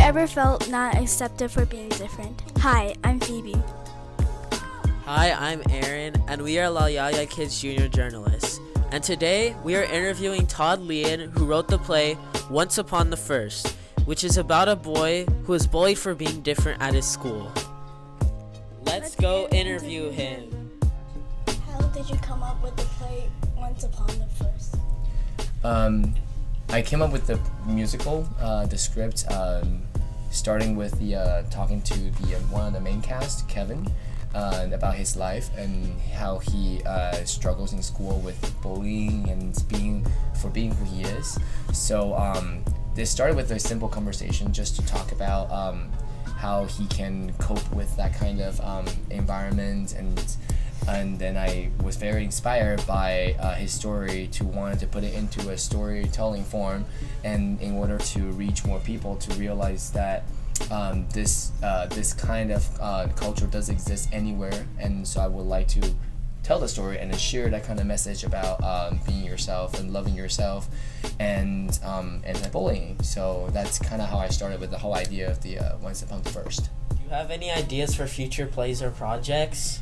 ever felt not accepted for being different? Hi, I'm Phoebe. Hi, I'm Aaron, and we are La Yaya Kids Junior journalists. And today, we are interviewing Todd Lien, who wrote the play Once Upon the First, which is about a boy who is bullied for being different at his school. Let's go interview him. How did you come up with the play Once Upon the First? I came up with the musical, the script, starting with the talking to the one of the main cast, Kevin, about his life and how he struggles in school with bullying and being who he is. So this started with a simple conversation just to talk about how he can cope with that kind of environment, and then I was very inspired by his story to want to put it into a storytelling form, and in order to reach more people to realize that this kind of culture does exist anywhere, and so I would like to tell the story and then share that kind of message about being yourself and loving yourself and bullying. So that's kind of how I started with the whole idea of the Once Upon the First. Do you have any ideas for future plays or projects?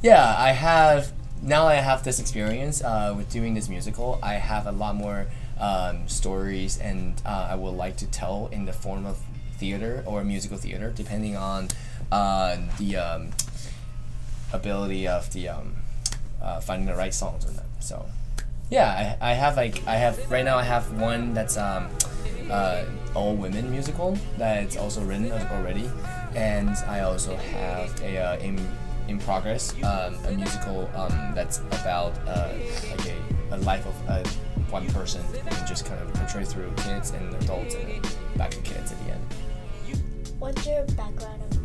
Yeah, I have. Now I have this experience with doing this musical. I have a lot more stories, and I would like to tell in the form of theater or musical theater, depending on the ability of the finding the right songs in them. So, yeah, I have right now I have one that's all women musical that's also written already, and I also have a in progress a musical that's about like a life of one person, and just kind of portray through kids and adults and then back to kids at the end. What's your background of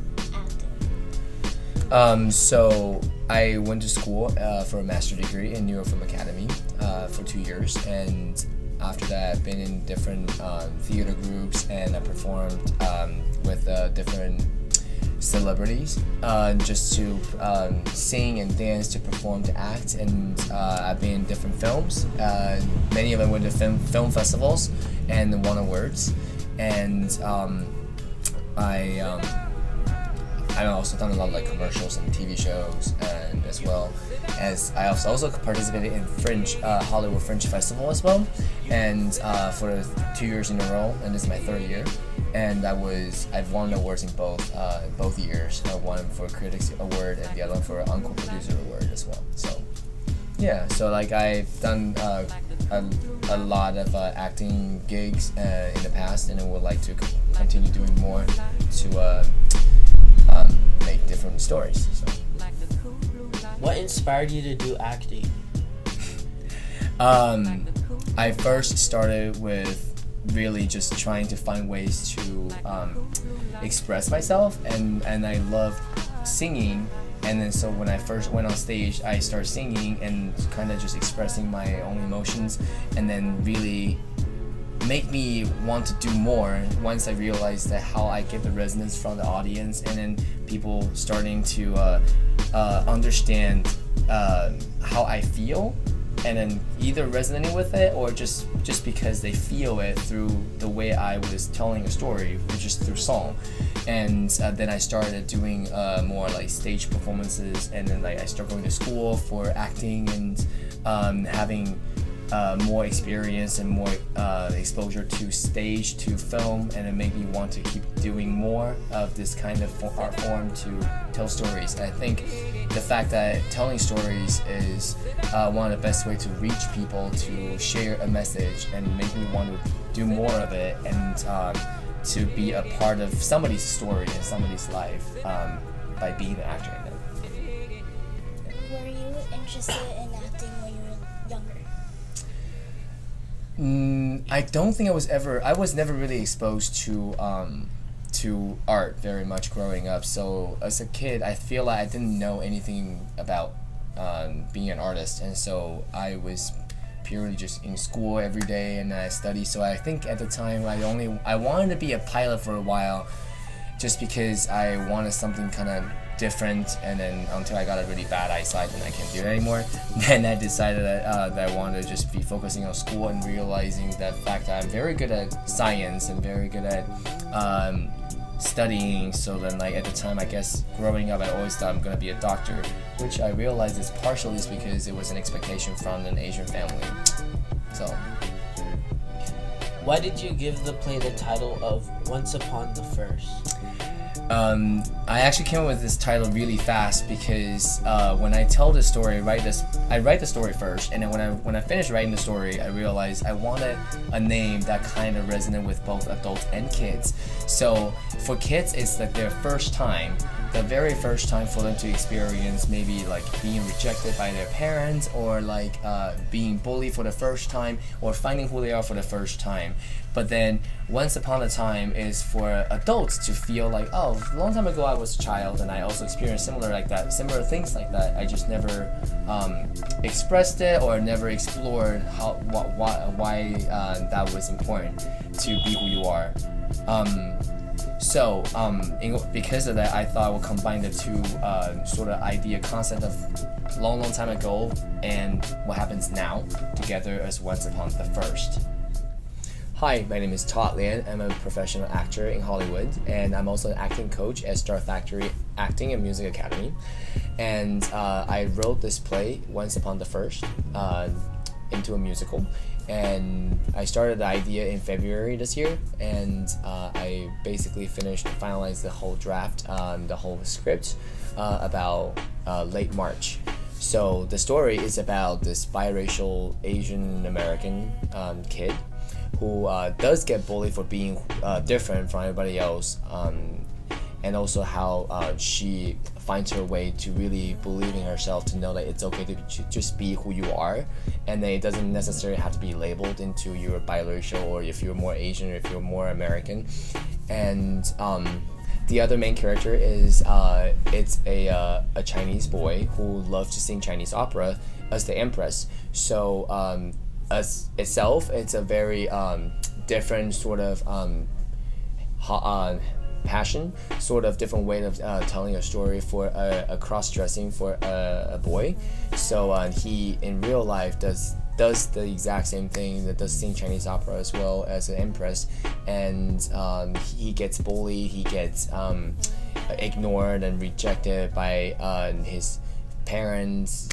acting? So I went to school for a master's degree in New York Film Academy for 2 years, and after that I've been in different theater groups, and I performed with different celebrities just to sing and dance, to perform, to act, and I've been in different films. Many of them went to film festivals and won awards, and I've also done a lot of like commercials and TV shows, and as well as I also participated in Fringe, Hollywood Fringe Festival as well, and for 2 years in a row, and this is my third year, and I've won awards in both years. One for Critics Award and the other one for Encore Producer Award as well. So yeah, so like I've done a lot of acting gigs in the past, and I would like to continue doing more to make different stories. So. What inspired you to do acting? I first started with really just trying to find ways to express myself, and I love singing, and then so when I first went on stage I started singing and kind of just expressing my own emotions, and then really make me want to do more once I realized that how I get the resonance from the audience, and then people starting to understand how I feel, and then either resonating with it or just because they feel it through the way I was telling a story, just through song. And then I started doing more like stage performances, and then like I started going to school for acting and having more experience and more exposure to stage, to film, and it made me want to keep doing more of this kind of art form to tell stories. I think the fact that telling stories is one of the best ways to reach people, to share a message, and make me want to do more of it, and to be a part of somebody's story and somebody's life by being an actor in it. Were you interested in acting when you were younger? I don't think I was never really exposed to art very much growing up. So as a kid, I feel like I didn't know anything about being an artist, and so I was purely just in school every day, and I studied. So I think at the time I wanted to be a pilot for a while, just because I wanted something kind of different, and then until I got a really bad eyesight and I can't do it anymore, then I decided that I wanted to just be focusing on school and realizing that fact that I'm very good at science and very good at studying. So then like at the time, I guess growing up I always thought I'm gonna be a doctor, which I realized is partially because it was an expectation from an Asian family. So why did you give the play the title of Once Upon the First? I actually came up with this title really fast because when I tell the story, I write the story first, and then when I finish writing the story, I realized I wanted a name that kind of resonated with both adults and kids. So for kids, it's like their first time, the very first time for them to experience maybe like being rejected by their parents, or like being bullied for the first time, or finding who they are for the first time. But then Once Upon a Time is for adults to feel like, oh, a long time ago I was a child and I also experienced similar things like that. I just never expressed it or never explored why that was important to be who you are. Because of that, I thought I would combine the two sort of idea concept of long time ago and what happens now together as Once Upon the First. Hi, my name is Todd Lien. I'm a professional actor in Hollywood, and I'm also an acting coach at Star Factory Acting and Music Academy. And I wrote this play, Once Upon the First, into a musical. And I started the idea in February this year, and I basically finalized the whole draft, the whole script, about late March. So the story is about this biracial Asian American kid who does get bullied for being different from everybody else, and also how she finds her way to really believe in herself, to know that it's okay to just be who you are, and that it doesn't necessarily have to be labeled into you're biracial, or if you're more Asian, or if you're more American. And the other main character is it's a Chinese boy who loves to sing Chinese opera as the empress. So as itself, it's a very different sort of passion, sort of different way of telling a story for a cross-dressing for a boy. So he in real life does the exact same thing, that does sing Chinese opera as well as an empress, and he gets bullied, he gets ignored and rejected by his parents.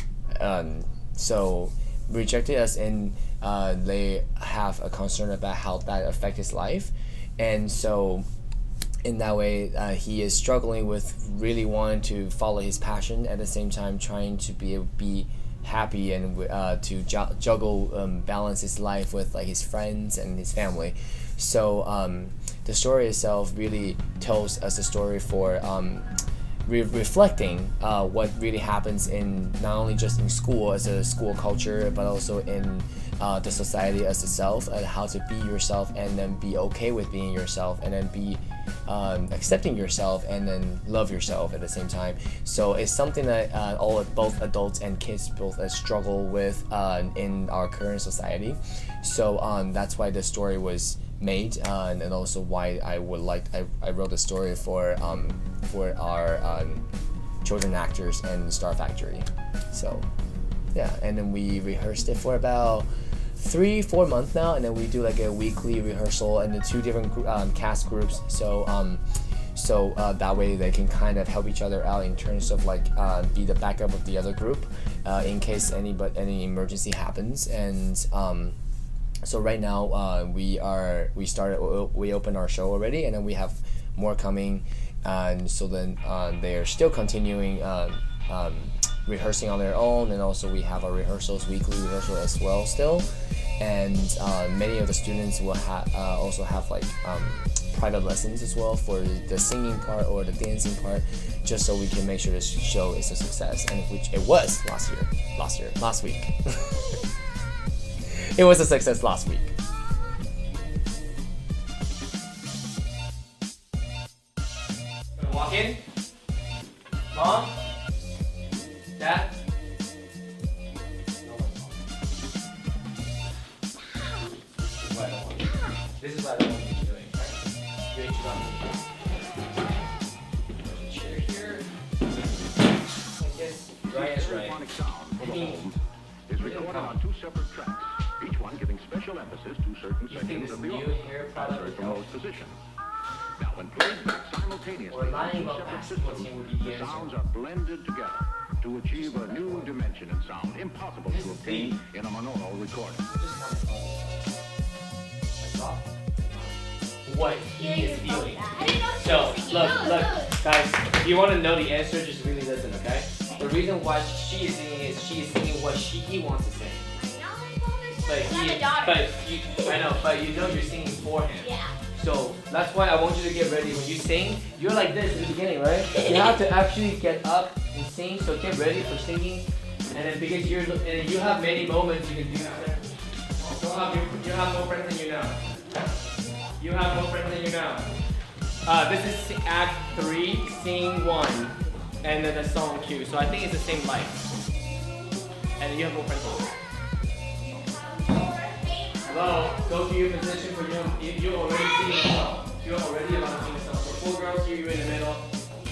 So rejected as in they have a concern about how that affects his life, and so in that way he is struggling with really wanting to follow his passion, at the same time trying to be happy and to juggle balance his life with like his friends and his family. So the story itself really tells us a story for reflecting what really happens in not only just in school as a school culture, but also in the society as itself, and how to be yourself and then be okay with being yourself, and then be accepting yourself and then love yourself at the same time. So it's something that both adults and kids both struggle with in our current society. So that's why the story was made, and also why I wrote the story for our children actors and Star Factory. So yeah, and then we rehearsed it for about 3-4 months now, and then we do like a weekly rehearsal and the two different cast groups. So that way they can kind of help each other out in terms of like be the backup of the other group in case any emergency happens. And so right now we opened our show already, and then we have more coming, and so then they are still continuing rehearsing on their own, and also we have our weekly rehearsal as well still. And many of the students will also have like private lessons as well for the singing part or the dancing part, just so we can make sure this show is a success, and which it was last week. It was a success last week. Gonna walk in? Mom? Dad? This is what I don't want you doing, right? You're interrupting me. There's a chair here. sound for the home is recorded on 2 separate tracks, each one giving special emphasis to certain sections of the orchestra at certain those positions. Now, when played back simultaneously on 2 separate systems, the sounds are blended together to achieve a new dimension in sound impossible to obtain in a monaural recording. What he is feeling. So, look, guys, if you want to know the answer, just really listen, okay? The reason why she is singing what he wants to sing. But you know you're singing for him. Yeah. So that's why I want you to get ready. When you sing, you're like this in the beginning, right? You have to actually get up and sing. So get ready for singing, and then because you have many moments you can do that. You have more friends than you know. You have more friends than you know. This is Act 3, Scene 1, and then the song cue. So I think it's the same light. And you have more friends than you know. Hello, go to your position for you're already singing a song. You're already about to sing a song. So 4 girls here, you're in the middle.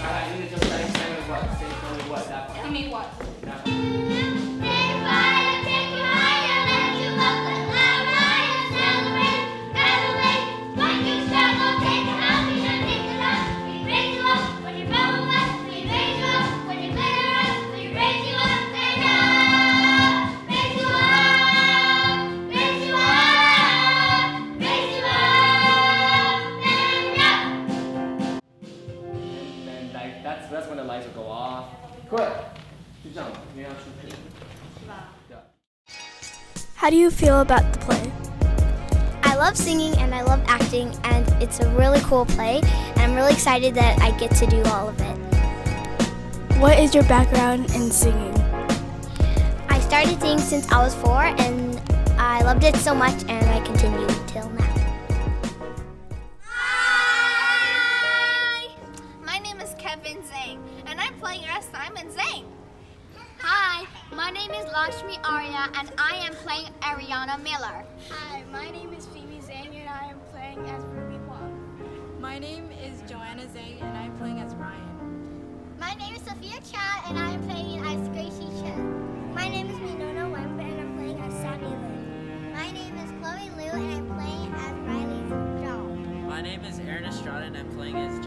Alright, you need to just sing what? Sing only what? That part. You mean what? That part. That's when the lights will go off. Good. 就这样，你要出配。Yeah. How do you feel about the play? I love singing and I love acting, and it's a really cool play, and I'm really excited that I get to do all of it. What is your background in singing? I started singing since I was 4, and I loved it so much, and I continue till now. Hi! My name is Kevin Zhang, and I'm playing as Simon Zhang. Hi, my name is Lakshmi Arya, and I am playing Ariana Miller. Hi, my name is Phoebe Zhang and I am playing as Ruby Huang. My name is Joanna Zhang and I'm playing as Ryan. My name is Sophia Chan, and I'm playing as Gracie Chen. My name is Minona Wemba and I'm playing as Sammy Lin. My name is Chloe Liu, and I'm playing as Riley Zhao. My name is Aaron Estrada and I'm playing as